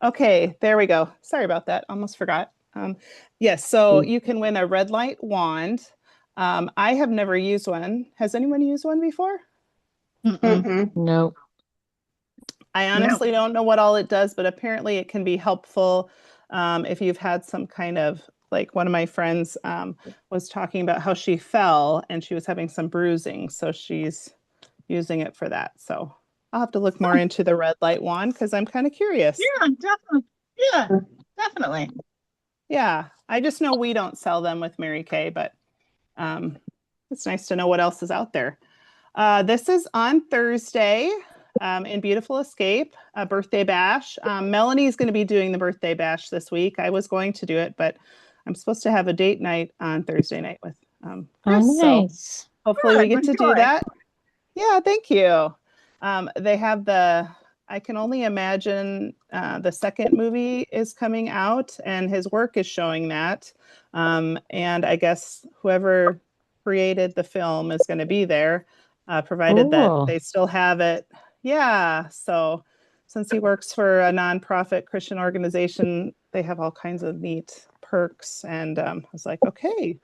Okay, there we go. Sorry about that. Almost forgot. Yes, so you can win a red light wand. I have never used one. Has anyone used one before? Mm-mm. Mm-mm. No. I No. honestly don't know what all it does, but apparently it can be helpful if you've had some kind of, like one of my friends was talking about how she fell and she was having some bruising. So she's using it for that. So I'll have to look more into the red light wand because I'm kind of curious. Yeah, definitely. Yeah, definitely. Yeah, I just know we don't sell them with Mary Kay, but um, it's nice to know what else is out there. This is on Thursday in Beautiful Escape, a birthday bash. Melanie's going to be doing the birthday bash this week. I was going to do it, but I'm supposed to have a date night on Thursday night with Oh, Chris. So nice. hopefully we Good. get Well, to do enjoy. that. Yeah, thank you. They have I can only imagine the second movie is coming out and his work is showing that. And I guess whoever created the film is going to be there, provided that Cool. they still have it. Yeah. So since he works for a nonprofit Christian organization, they have all kinds of neat perks. And I was like, okay,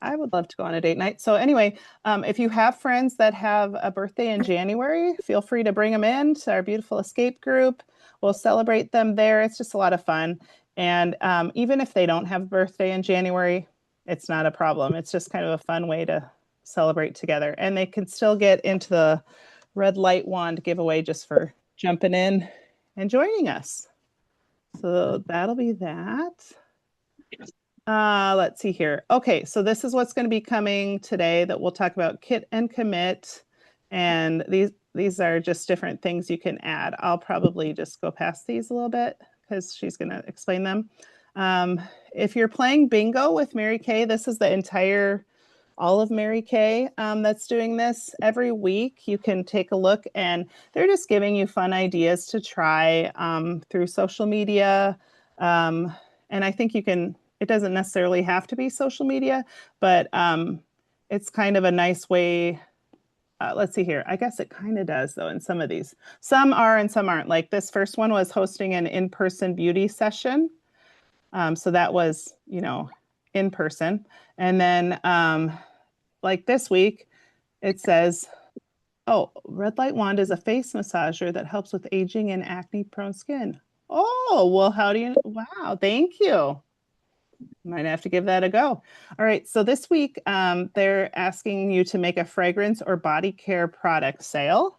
I would love to go on a date night. So anyway, if you have friends that have a birthday in January, feel free to bring them in to our beautiful escape group. We'll celebrate them there. It's just a lot of fun. And even if they don't have a birthday in January, it's not a problem. It's just kind of a fun way to celebrate together. And they can still get into the red light wand giveaway just for jumping in and joining us. So that'll be that. Let's see here. Okay, so this is what's going to be coming today that we'll talk about kit and commit. And these are just different things you can add. I'll probably just go past these a little bit because she's going to explain them. Um, if you're playing bingo with Mary Kay, this is the entire all of Mary Kay that's doing this every week. You can take a look, and they're just giving you fun ideas to try through social media. And I think you can, it doesn't necessarily have to be social media, but it's kind of a nice way. Let's see here. I guess it kind of does, though, in some of these. Some are and some aren't. Like this first one was hosting an in person beauty session. So that was, in person. And then, like this week, it says, oh, Red Light Wand is a face massager that helps with aging and acne prone skin. Oh, well, how do you? Wow, thank you. Might have to give that a go. All right, so this week they're asking you to make a fragrance or body care product sale.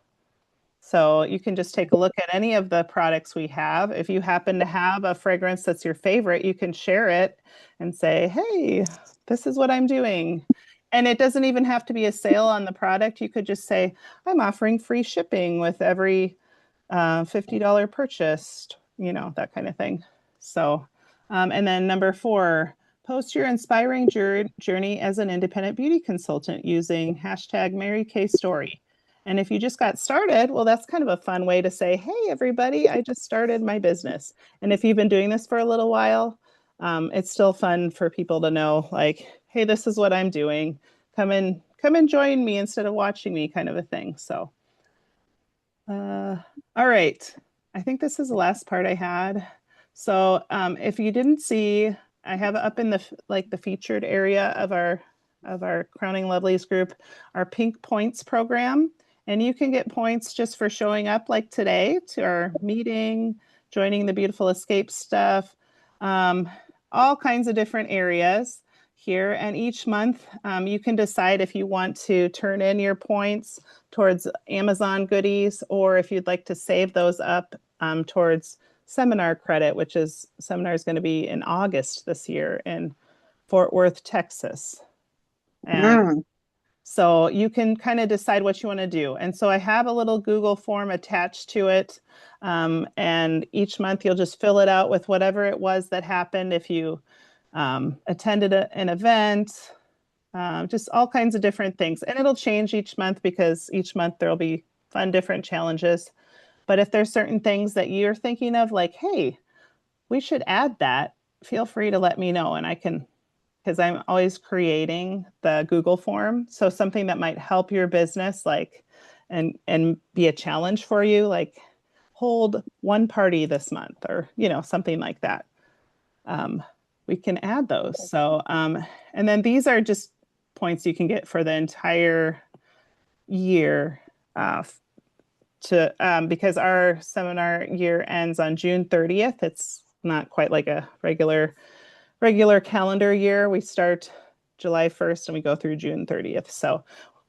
So you can just take a look at any of the products we have. If you happen to have a fragrance that's your favorite, you can share it and say, hey, this is what I'm doing. And it doesn't even have to be a sale on the product. You could just say, I'm offering free shipping with every $50 purchased, that kind of thing. So, and then number 4, post your inspiring journey as an independent beauty consultant using hashtag Mary Kay Story. And if you just got started, well, that's kind of a fun way to say, hey, everybody, I just started my business. And if you've been doing this for a little while, it's still fun for people to know, like, hey, this is what I'm doing. Come and join me instead of watching me, kind of a thing. So, uh, all right. I think this is the last part I had. So, if you didn't see, I have up in the featured area of our Crowning Lovelies group, our Pink Points program. And you can get points just for showing up like today to our meeting, joining the Beautiful Escape stuff, um, all kinds of different areas here. And each month, you can decide if you want to turn in your points towards Amazon goodies, or if you'd like to save those up towards seminar credit, which is seminar is going to be in August this year in Fort Worth, Texas. And Mm. so you can kind of decide what you want to do. And so I have a little Google form attached to it. And each month you'll just fill it out with whatever it was that happened. If you attended an event, just all kinds of different things. And it'll change each month because each month there'll be fun, different challenges. But if there's certain things that you're thinking of, like, hey, we should add that, feel free to let me know. And I can, because I'm always creating the Google form. So something that might help your business, like, and be a challenge for you, like, hold one party this month, or something like that. We can add those. So, and then these are just points you can get for the entire year, because our seminar year ends on June 30th. It's not quite like a regular calendar year. We start July 1st and we go through June 30th. So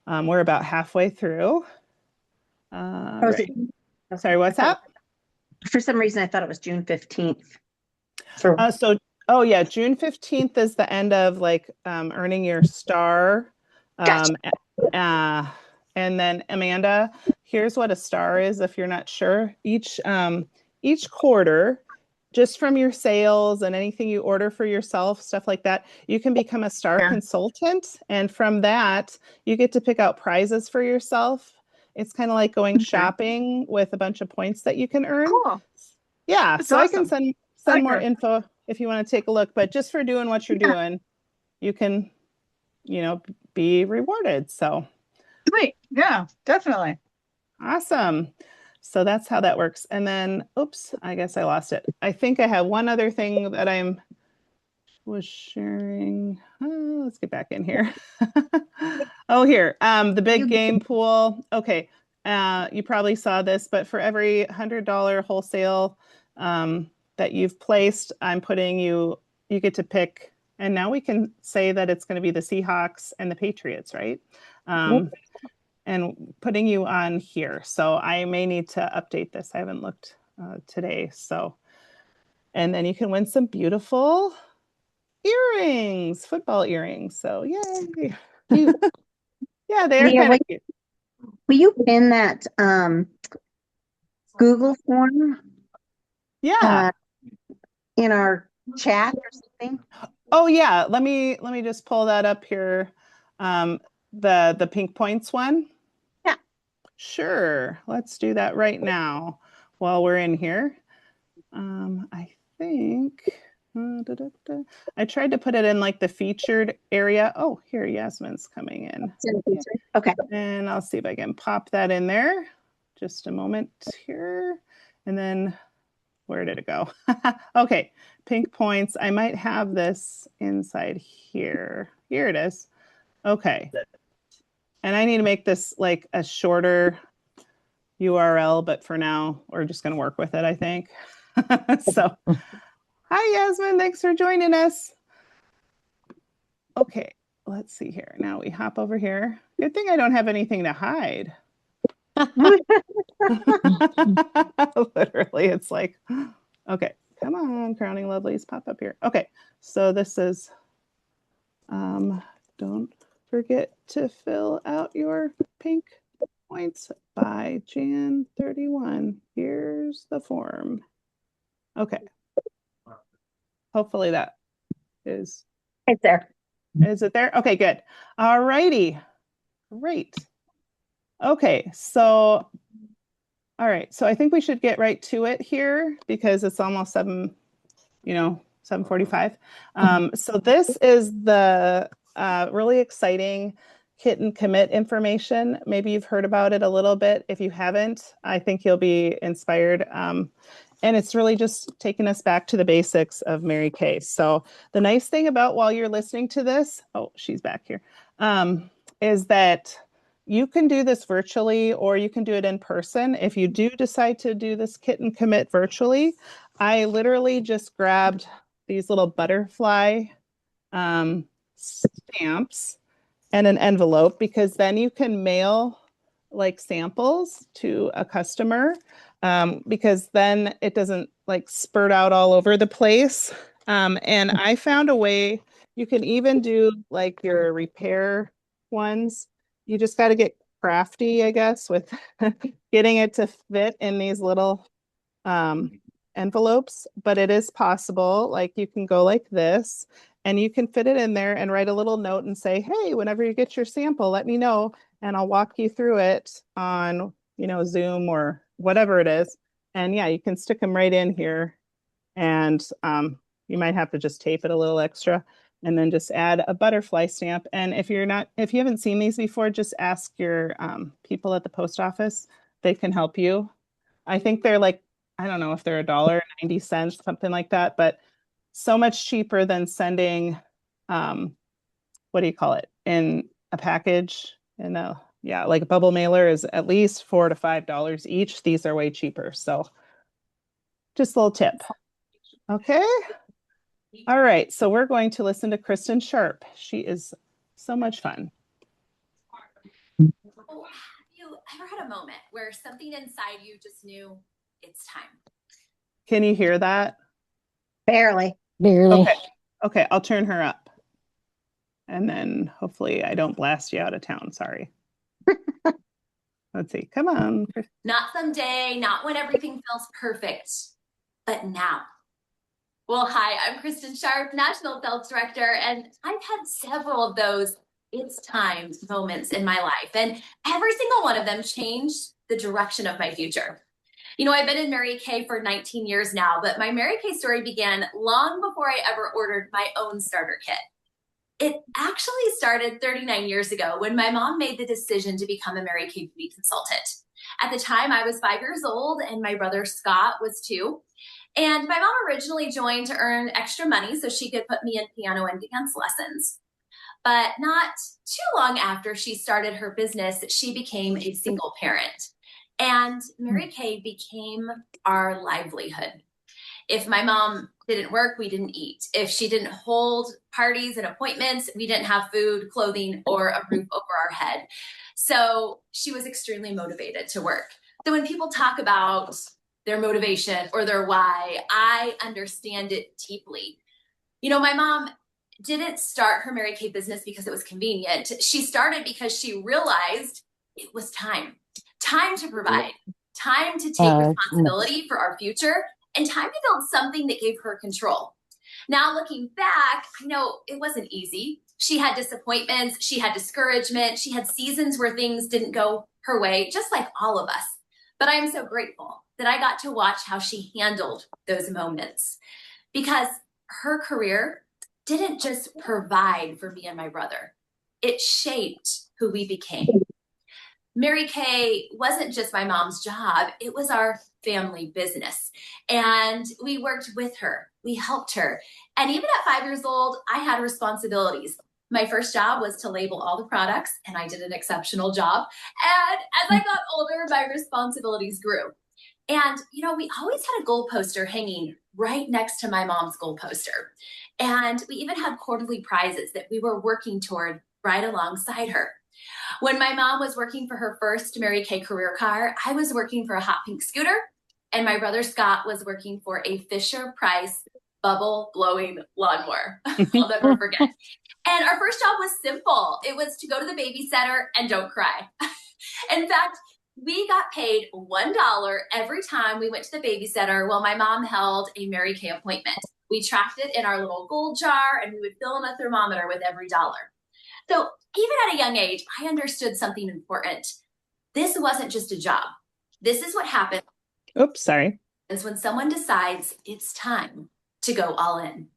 we're about halfway through. Right. Sorry, what's that? For some reason, I thought it was June 15th. Oh yeah, June 15th is the end of like earning your star. Gotcha. And then Amanda, here's what a star is if you're not sure. Each quarter, just from your sales and anything you order for yourself, stuff like that, you can become a star consultant. And from that, you get to pick out prizes for yourself. It's kind of like going shopping with a bunch of points that you can earn. Cool. Yeah, That's so awesome. I can send more info if you want to take a look, but just for doing what you're doing, you can, be rewarded. So Sweet. Yeah, definitely. awesome. So that's how that works. And then, oops, I guess I lost it. I think I have one other thing that was sharing. Oh, let's get back in here. Oh, here, the big game pool. Okay. You probably saw this, but for every $100 wholesale that you've placed, I'm putting you get to pick, and now we can say that it's going to be the Seahawks and the Patriots, right? And putting you on here. So I may need to update this. I haven't looked today. So, and then you can win some beautiful earrings, football earrings. So yay. Yeah, they're kind of cute. Will you pin that Google form? Yeah. In our chat or something? Oh yeah. Let me just pull that up here. The pink points one. Yeah. Sure. Let's do that right now while we're in here. I think I tried to put it in like the featured area. Oh, here Yasmin's coming in. Okay. And I'll see if I can pop that in there. Just a moment here. And then where did it go? Okay, pink points. I might have this inside here. Here it is. Okay. And I need to make this like a shorter URL, but for now, we're just going to work with it, I think. So, hi, Yasmin. Thanks for joining us. Okay, let's see here. Now we hop over here. Good thing I don't have anything to hide. Literally, it's like, okay, come on, Crowning Lovelies, pop up here. Okay, so this is, don't forget to fill out your pink points by Jan 31. Here's the form. Okay. Hopefully that is. It's there. Is it there? Okay, good. All righty. Great. Okay, so all right, so I think we should get right to it here because it's almost 7:45. So this is the really exciting kit and commit information. Maybe you've heard about it a little bit. If you haven't, I think you'll be inspired. And it's really just taking us back to the basics of Mary Kay. So the nice thing about while you're listening to this, oh, she's back here, is that you can do this virtually or you can do it in person. If you do decide to do this kit and commit virtually, I literally just grabbed these little butterfly stamps and an envelope, because then you can mail like samples to a customer, because then it doesn't like spurt out all over the place. And I found a way you can even do like your repair ones. You just got to get crafty, I guess, with getting it to fit in these little envelopes, but it is possible. Like you can go like this and you can fit it in there and write a little note and say, hey, whenever you get your sample, let me know and I'll walk you through it on, Zoom or whatever it is. And yeah, you can stick them right in here, and you might have to just tape it a little extra and then just add a butterfly stamp. And if you haven't seen these before, just ask your people at the post office. They can help you. I think they're like, I don't know if they're $1.90, something like that, but so much cheaper than sending, what do you call it, in a package. In a, yeah, like a bubble mailer is at least $4 to $5 each. These are way cheaper. So just a little tip. Okay. All right. So we're going to listen to Kristin Sharpe. She is so much fun. Oh, have you ever had a moment where something inside you just knew it's time? Can you hear that? Barely. Okay. Okay. I'll turn her up. And then hopefully I don't blast you out of town. Sorry. Let's see. Come on. Not someday, not when everything feels perfect, but now. Well, hi, I'm Kristin Sharpe, National Sales Director, and I've had several of those it's time moments in my life. And every single one of them changed the direction of my future. You know, I've been in Mary Kay for 19 years now, but my Mary Kay story began long before I ever ordered my own starter kit. It actually started 39 years ago when my mom made the decision to become a Mary Kay beauty consultant. At the time, I was 5 years old and my brother Scott was 2. And my mom originally joined to earn extra money so she could put me in piano and dance lessons. But not too long after she started her business, she became a single parent. And Mary Kay became our livelihood. If my mom didn't work, we didn't eat. If she didn't hold parties and appointments, we didn't have food, clothing, or a roof over our head. So she was extremely motivated to work. So when people talk about their motivation or their why, I understand it deeply. You know, my mom didn't start her Mary Kay business because it was convenient. She started because she realized it was time to provide, time to take responsibility for our future, and time to build something that gave her control. Now, looking back, I know it wasn't easy. She had disappointments, she had discouragement, she had seasons where things didn't go her way, just like all of us. But I am so grateful that I got to watch how she handled those moments, because her career didn't just provide for me and my brother. It shaped who we became. Mary Kay wasn't just my mom's job, it was our family business. And we worked with her, we helped her. And even at 5 years old, I had responsibilities. My first job was to label all the products, and I did an exceptional job. And as I got older, my responsibilities grew. And, you know, we always had a goal poster hanging right next to my mom's goal poster. And we even had quarterly prizes that we were working toward right alongside her. When my mom was working for her first Mary Kay career car, I was working for a hot pink scooter, and my brother Scott was working for a Fisher-Price bubble blowing lawnmower. I'll never forget. And our first job was simple. It was to go to the babysitter and don't cry. In fact, we got paid $1 every time we went to the babysitter while my mom held a Mary Kay appointment. We tracked it in our little gold jar, and we would fill in a thermometer with every dollar. So even at a young age, I understood something important. This wasn't just a job. This is what happens. Oops, sorry. Is when someone decides it's time to go all in.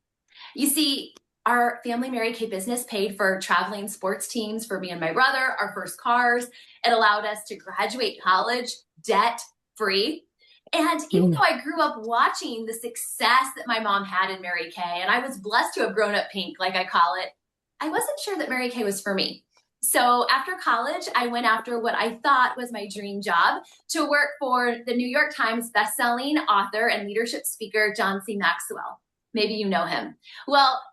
You see, our family Mary Kay business paid for traveling sports teams for me and my brother, our first cars. It allowed us to graduate college debt-free. And even though I grew up watching the success that my mom had in Mary Kay, and I was blessed to have grown up pink, like I call it, I wasn't sure that Mary Kay was for me. So after college, I went after what I thought was my dream job, to work for the New York Times bestselling author and leadership speaker, John C. Maxwell. Maybe you know him. Well,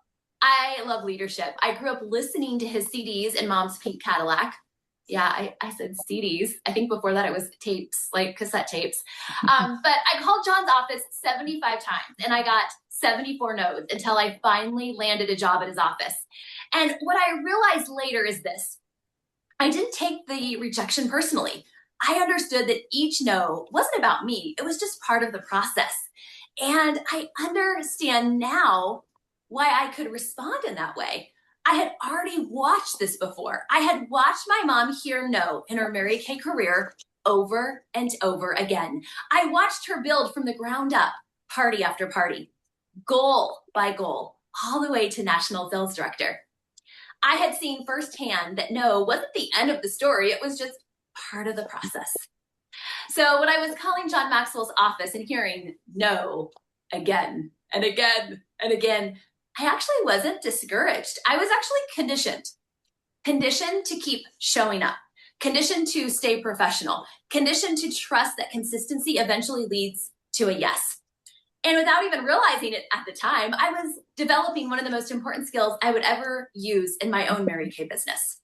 I love leadership. I grew up listening to his CDs in Mom's pink Cadillac. Yeah, I said CDs. I think before that it was tapes, like cassette tapes. But I called John's office 75 times, and I got 74 no's until I finally landed a job at his office. And what I realized later is this: I didn't take the rejection personally. I understood that each no wasn't about me. It was just part of the process. And I understand now why I could respond in that way. I had already watched this before. I had watched my mom hear no in her Mary Kay career over and over again. I watched her build from the ground up, party after party, goal by goal, all the way to National Sales Director. I had seen firsthand that no wasn't the end of the story. It was just part of the process. So when I was calling John Maxwell's office and hearing no again and again and again, I actually wasn't discouraged. I was actually conditioned to keep showing up, conditioned to stay professional, conditioned to trust that consistency eventually leads to a yes. And without even realizing it at the time, I was developing one of the most important skills I would ever use in my own Mary Kay business: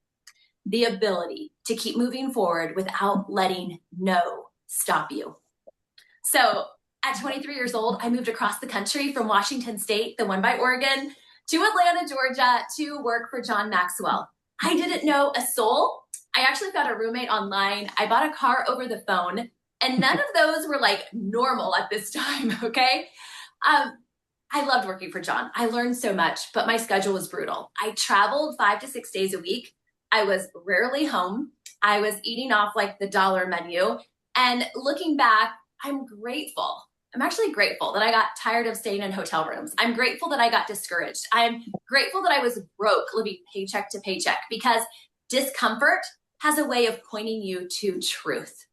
the ability to keep moving forward without letting no stop you. So at 23 years old, I moved across the country from Washington State, the one by Oregon, to Atlanta, Georgia, to work for John Maxwell. I didn't know a soul. I actually found a roommate online. I bought a car over the phone, and none of those were like normal at this time, okay? I loved working for John. I learned so much, but my schedule was brutal. I traveled 5 to 6 days a week. I was rarely home. I was eating off like the dollar menu. And looking back, I'm grateful. I'm actually grateful that I got tired of staying in hotel rooms. I'm grateful that I got discouraged. I'm grateful that I was broke, living paycheck to paycheck, because discomfort has a way of pointing you to truth.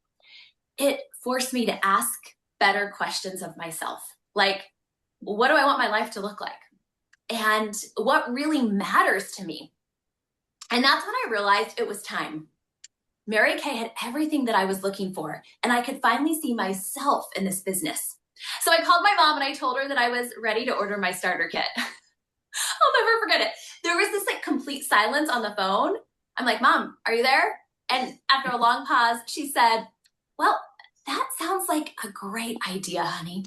It forced me to ask better questions of myself. Like, what do I want my life to look like? And what really matters to me? And that's when I realized it was time. Mary Kay had everything that I was looking for, and I could finally see myself in this business. So I called my mom and I told her that I was ready to order my starter kit. I'll never forget it. There was this like complete silence on the phone. I'm like, Mom, are you there? And after a long pause, she said, well, that sounds like a great idea, honey.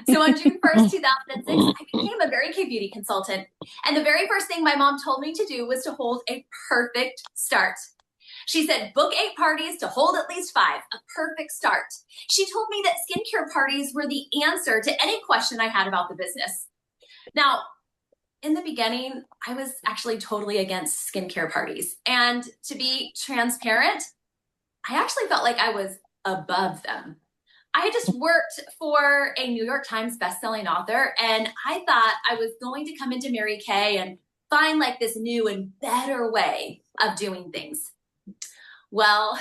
So on June 1st, 2006, I became a Mary Kay beauty consultant. And the very first thing my mom told me to do was to hold a perfect start. She said, book 8 parties to hold at least 5, a perfect start. She told me that skincare parties were the answer to any question I had about the business. Now, in the beginning, I was actually totally against skincare parties. And to be transparent, I actually felt like I was above them. I had just worked for a New York Times bestselling author, and I thought I was going to come into Mary Kay and find like this new and better way of doing things. Well,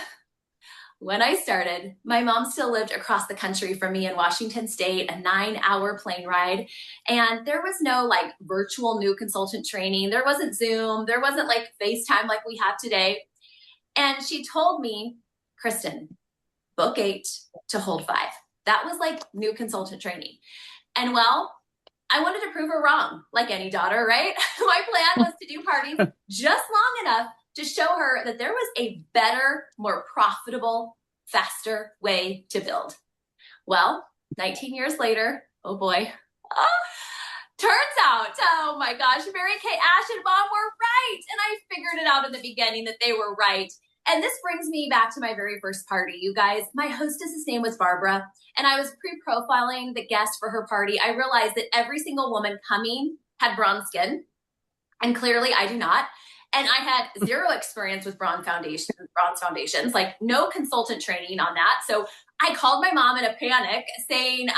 when I started, my mom still lived across the country from me in Washington State, a 9-hour plane ride. And there was no like virtual new consultant training. There wasn't Zoom. There wasn't like FaceTime like we have today. And she told me, Kristin, book 8 to hold 5. That was like new consultant training. And well, I wanted to prove her wrong, like any daughter, right? My plan was to do parties just long enough to show her that there was a better, more profitable, faster way to build. Well, 19 years later, oh boy, turns out, oh my gosh, Mary Kay, Ash, and Mom were right. And I figured it out in the beginning that they were right. And this brings me back to my very first party, you guys. My hostess's name was Barbara, and I was pre-profiling the guests for her party. I realized that every single woman coming had bronze skin, and clearly I do not. And I had 0 experience with bronze foundations, like no consultant training on that. So I called my mom in a panic saying,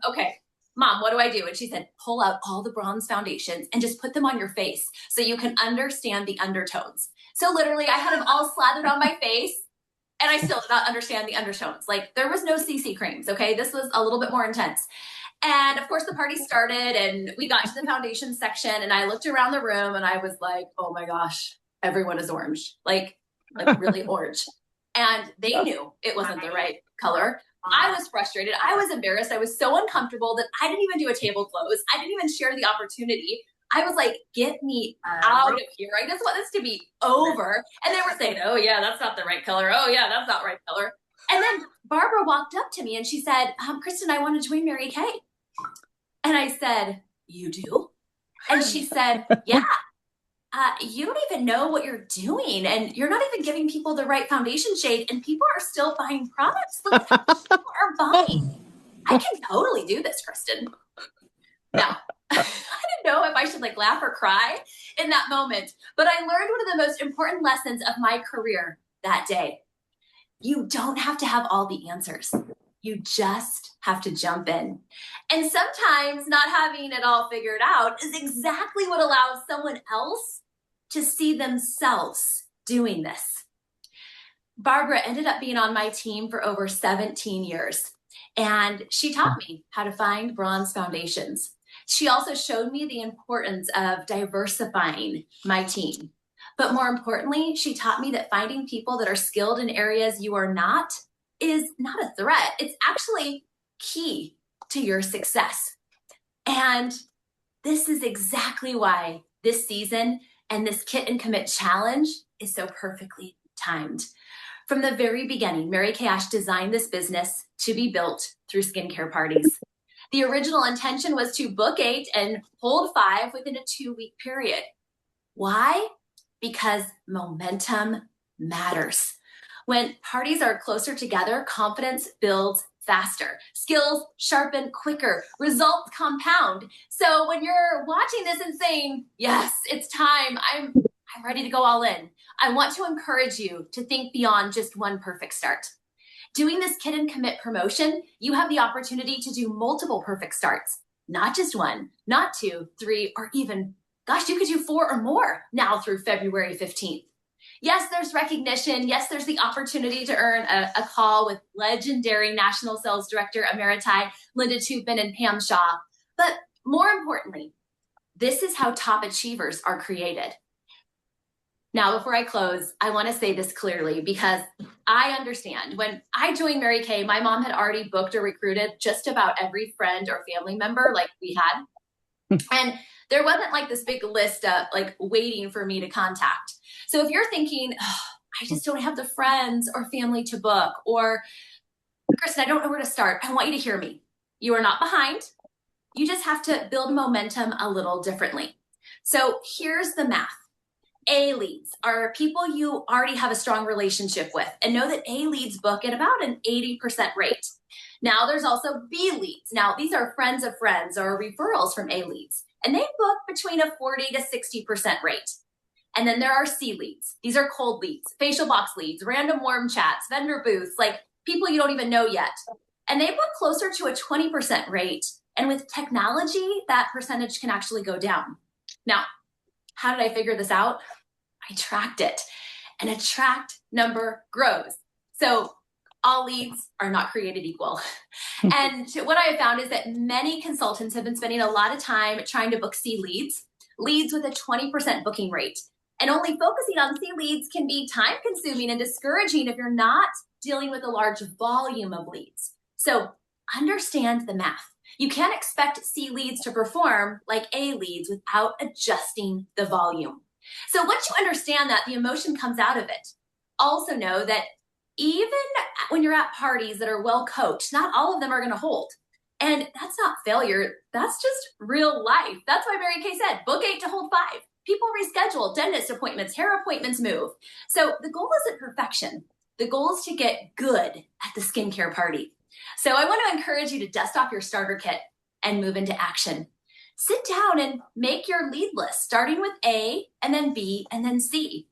okay, Mom, what do I do? And she said, pull out all the bronze foundations and just put them on your face so you can understand the undertones. So literally I had them all slathered on my face, and I still did not understand the undertones. Like there was no CC creams, okay? This was a little bit more intense. And of course the party started and we got to the foundation section, and I looked around the room and I was like, oh my gosh, everyone is orange, like really orange. And they knew it wasn't the right color. I was frustrated. I was embarrassed. I was so uncomfortable that I didn't even do a table close. I didn't even share the opportunity. I was like, get me out of here. I just want this to be over. And they were saying, oh yeah, that's not the right color. Oh yeah, that's not the right color. And then Barbara walked up to me and she said, Kristin, I want to join Mary Kay. And I said, you do? And she said, yeah. You don't even know what you're doing, and you're not even giving people the right foundation shade, and people are still buying products. Look at how much people are buying. I can totally do this, Kristin. Now, I didn't know if I should like laugh or cry in that moment, but I learned one of the most important lessons of my career that day. You don't have to have all the answers. You just have to jump in. And sometimes not having it all figured out is exactly what allows someone else to see themselves doing this. Barbara ended up being on my team for over 17 years, and she taught me how to find bronze foundations. She also showed me the importance of diversifying my team. But more importantly, she taught me that finding people that are skilled in areas you are not is not a threat. It's actually key to your success. And this is exactly why this season and this Kit and Commit challenge is so perfectly timed. From the very beginning, Mary Kay Ash designed this business to be built through skincare parties. The original intention was to book 8 and hold 5 within a 2-week period. Why? Because momentum matters. When parties are closer together, confidence builds faster. Skills sharpen quicker. Results compound. So when you're watching this and saying, yes, it's time, I'm ready to go all in, I want to encourage you to think beyond just one perfect start. Doing this Kit and Commit promotion, you have the opportunity to do multiple perfect starts, not just 1, not 2, 3, or even, gosh, you could do 4 or more now through February 15th. Yes, there's recognition. Yes, there's the opportunity to earn a call with legendary National Sales Director Emeriti Linda Tupin and Pam Shaw. But more importantly, this is how top achievers are created. Now, before I close, I want to say this clearly because I understand. When I joined Mary Kay, my mom had already booked or recruited just about every friend or family member like we had. And there wasn't like this big list of like waiting for me to contact. So if you're thinking, oh, I just don't have the friends or family to book, or Kristin, I don't know where to start, I want you to hear me. You are not behind. You just have to build momentum a little differently. So here's the math. A leads are people you already have a strong relationship with, and know that A leads book at about an 80% rate. Now there's also B leads. Now these are friends of friends or referrals from A leads, and they book between a 40 to 60% rate. And then there are C leads. These are cold leads, facial box leads, random warm chats, vendor booths, like people you don't even know yet. And they book closer to a 20% rate. And with technology, that percentage can actually go down. Now, how did I figure this out? I tracked it, and a tracked number grows. So all leads are not created equal. And what I have found is that many consultants have been spending a lot of time trying to book C leads, leads with a 20% booking rate. And only focusing on C leads can be time consuming and discouraging if you're not dealing with a large volume of leads. So understand the math. You can't expect C leads to perform like A leads without adjusting the volume. So once you understand that, the emotion comes out of it. Also know that even when you're at parties that are well coached, not all of them are going to hold. And that's not failure. That's just real life. That's why Mary Kay said, book 8 to hold 5. People reschedule, dentist appointments, hair appointments move. So the goal isn't perfection. The goal is to get good at the skincare party. So I want to encourage you to dust off your starter kit and move into action. Sit down and make your lead list, starting with A and then B and then C.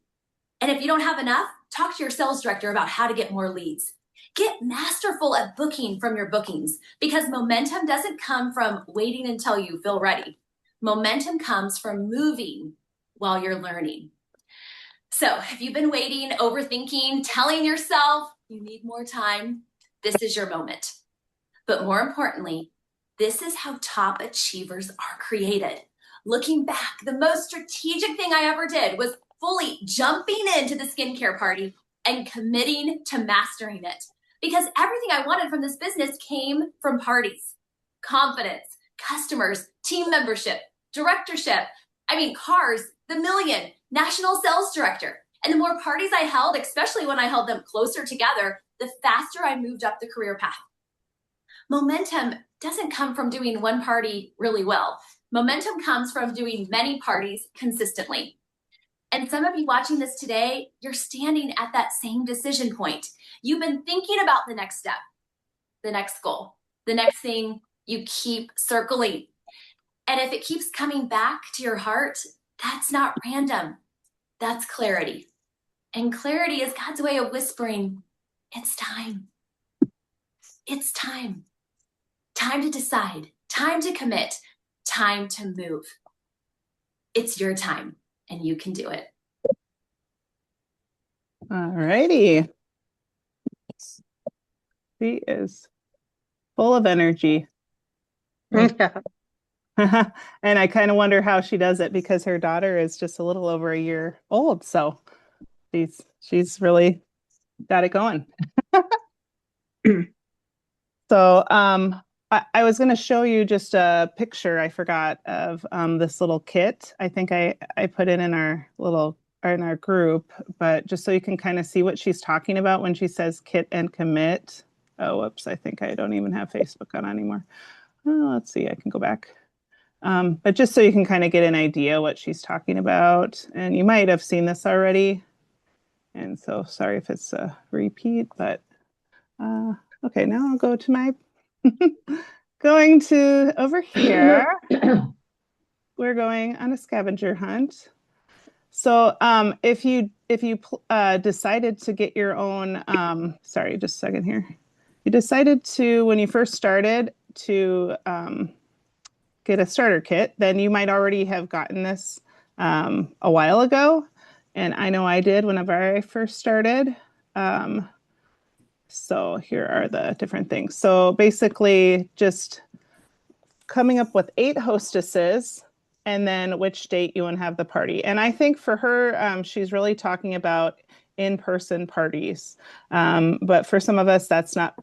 And if you don't have enough, talk to your sales director about how to get more leads. Get masterful at booking from your bookings, because momentum doesn't come from waiting until you feel ready. Momentum comes from moving while you're learning. So if you've been waiting, overthinking, telling yourself you need more time, this is your moment. But more importantly, this is how top achievers are created. Looking back, the most strategic thing I ever did was fully jumping into the skincare party and committing to mastering it. Because everything I wanted from this business came from parties. Confidence, customers, team membership, directorship, cars, the million, national sales director. And the more parties I held, especially when I held them closer together, the faster I moved up the career path. Momentum doesn't come from doing one party really well. Momentum comes from doing many parties consistently. And some of you watching this today, you're standing at that same decision point. You've been thinking about the next step, the next goal, the next thing you keep circling. And if it keeps coming back to your heart, that's not random. That's clarity. And clarity is God's way of whispering, it's time. It's time. Time to decide, time to commit, time to move. It's your time, and you can do it. All righty. She is full of energy. Yeah. And I kind of wonder how she does it because her daughter is just a little over a year old. So she's really got it going. So I was going to show you just a picture I forgot of this little kit. I think I put it in our group, but just so you can kind of see what she's talking about when she says kit and commit. Oh, whoops, I think I don't even have Facebook on anymore. Oh, let's see, I can go back. But just so you can kind of get an idea what she's talking about. And you might have seen this already. And so sorry if it's a repeat, but okay, now I'll go to my going to over here. We're going on a scavenger hunt. So if you decided to get your own, sorry, just a second here. You decided to, when you first started, to get a starter kit, then you might already have gotten this a while ago. And I know I did whenever I first started. So here are the different things. So basically just coming up with 8 hostesses and then which date you want to have the party. And I think for her, she's really talking about in-person parties. But for some of us, that's not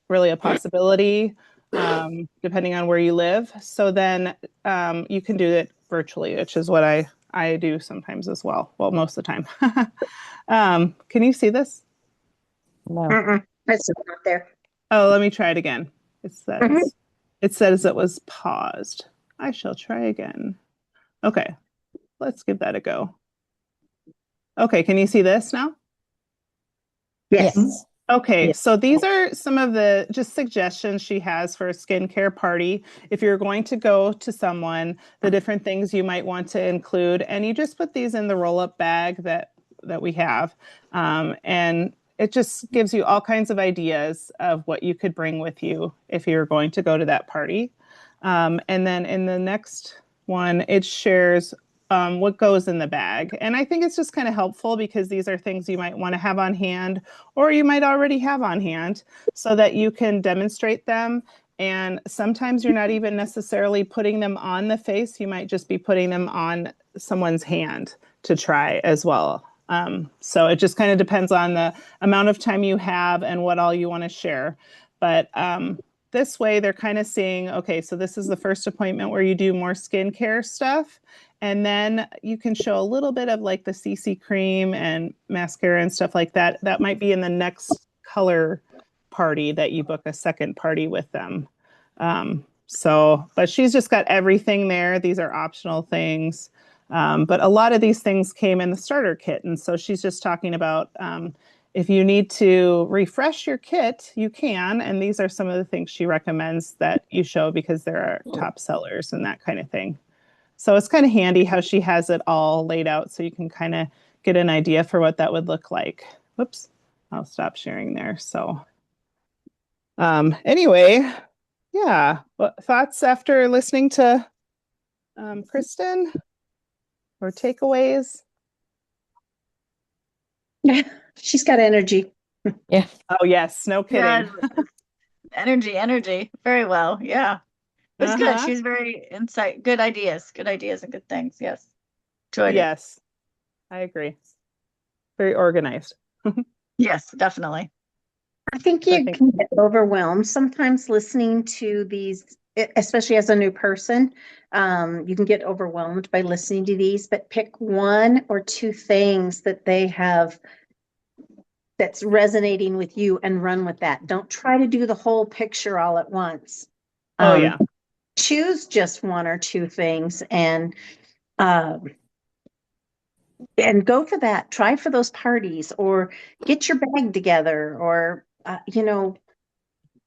really a possibility, depending on where you live. So then you can do it virtually, which is what I do sometimes as well. Well, most of the time. Can you see this? No. It's not there. Oh, let me try it again. It Mhm. says it says it was paused. I shall try again. Okay, let's give that a go. Okay, can you see this now? Yes. Yes. Okay, Yes. so these are some of the just suggestions she has for a skincare party. If you're going to go to someone, the different things you might want to include, and you just put these in the roll-up bag that we have, and it just gives you all kinds of ideas of what you could bring with you if you're going to go to that party. And then in the next one, it shares what goes in the bag. And I think it's just kind of helpful because these are things you might want to have on hand or you might already have on hand so that you can demonstrate them. And sometimes you're not even necessarily putting them on the face. You might just be putting them on someone's hand to try as well. So it just kind of depends on the amount of time you have and what all you want to share. But this way, they're kind of seeing, okay, so this is the first appointment where you do more skincare stuff. And then you can show a little bit of like the CC cream and mascara and stuff like that. That might be in the next color party that you book a second party with them. But she's just got everything there. These are optional things. But a lot of these things came in the starter kit. And so she's just talking about if you need to refresh your kit, you can. And these are some of the things she recommends that you show because there are top sellers and that kind of thing. So it's kind of handy how she has it all laid out so you can kind of get an idea for what that would look like. Whoops, I'll stop sharing there. So anyway, yeah. Thoughts after listening to Kristin or takeaways? She's got energy. Yeah. Oh, yes. No kidding. Yeah, energy. Very well. Yeah. It was good. Uh-huh. She was very good ideas and good things. Yes. Enjoyed it. Yes, I agree. Very organized. Yes, definitely. I think So I you think- can get overwhelmed sometimes listening to these, especially as a new person. You can get overwhelmed by listening to these, but pick 1 or 2 things that they have that's resonating with you and run with that. Don't try to do the whole picture all at once. Oh, yeah. Choose just 1 or 2 things and go for that. Try for those parties or get your bag together or,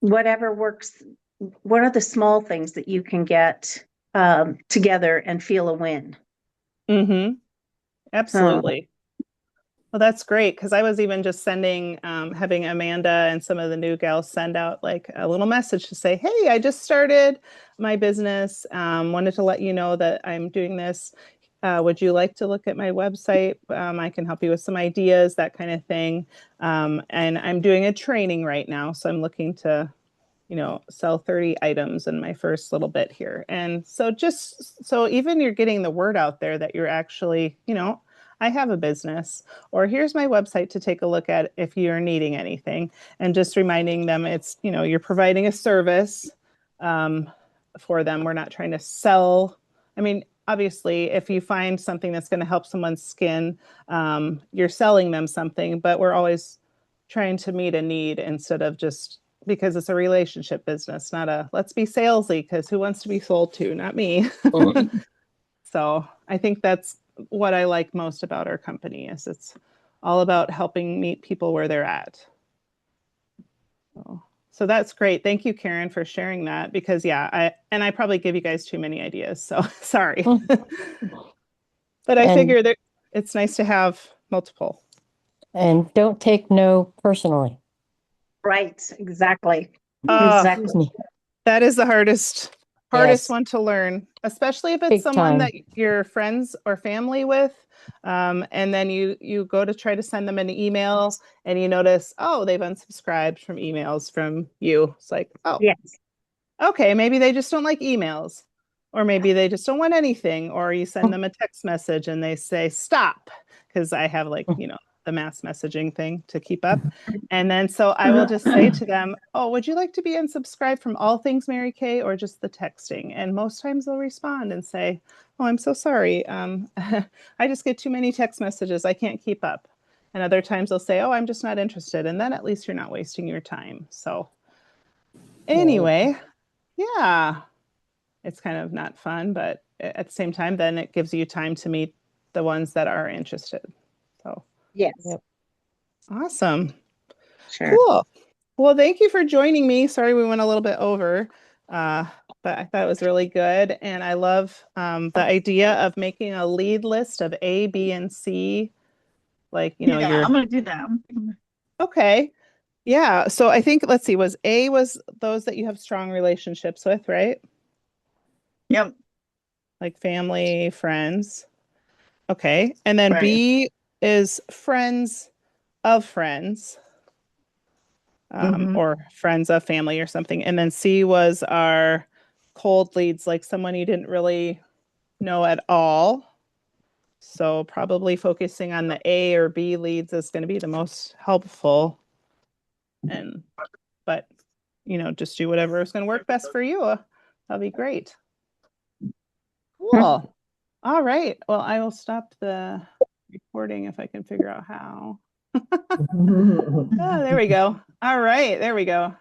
whatever works. What are the small things that you can get together and feel a win? Mm-hmm. Absolutely. Well, that's great because I was even just having Amanda and some of the new gals send out like a little message to say, hey, I just started my business. Wanted to let you know that I'm doing this. would you like to look at my website? I can help you with some ideas, that kind of thing. And I'm doing a training right now, so I'm looking to, sell 30 items in my first little bit here. And so so even you're getting the word out there that you're actually, I have a business, or here's my website to take a look at if you're needing anything, and just reminding them it's, you're providing a service for them. We're not trying to sell. I mean, obviously, if you find something that's going to help someone's skin, you're selling them something, but we're always trying to meet a need instead of just because it's a relationship business, not a let's be salesy, because who wants to be sold to? Not me. So I think that's what I like most about our company is it's all about helping meet people where they're at. So that's great. Thank you, Karen, for sharing that, because I probably give you guys too many ideas. So sorry. But I figure that it's nice to have multiple. And don't take no personally. Right, exactly. Exactly. That is the hardest Yes. one to learn, especially if it's Big someone time. that you're friends or family with. And then you go to try to send them an email and you notice, oh, they've unsubscribed from emails from you. It's like, oh, Yes. Okay, maybe they just don't like emails, or maybe they just don't want anything, or you send them a text message and they say, stop, because I have the mass messaging thing to keep up. And then so I will just say to them, oh, would you like to be unsubscribed from all things Mary Kay or just the texting? And most times they'll respond and say, oh, I'm so sorry. I just get too many text messages. I can't keep up. And other times they'll say, oh, I'm just not interested. And then at least you're not wasting your time. So anyway, yeah, it's kind of not fun, but at the same time, then it gives you time to meet the ones that are interested. So Yes. Yep. Awesome. Sure. Cool. Well, thank you for joining me. Sorry we went a little bit over, but I thought it was really good. And I love the idea of making a lead list of A, B, and C. I'm going to do that. Okay. Yeah. So I think, let's see, was A was those that you have strong relationships with, right? Yep. Like family, friends. Okay. And then Right. B is friends of friends, or friends of family or something. And then C was our cold leads, like someone you didn't really know at all. So probably focusing on the A or B leads is going to be the most helpful. But just do whatever is going to work best for you. That'll be great. Cool. All right. Well, I will stop the recording if I can figure out how. Oh, there we go. All right. There we go.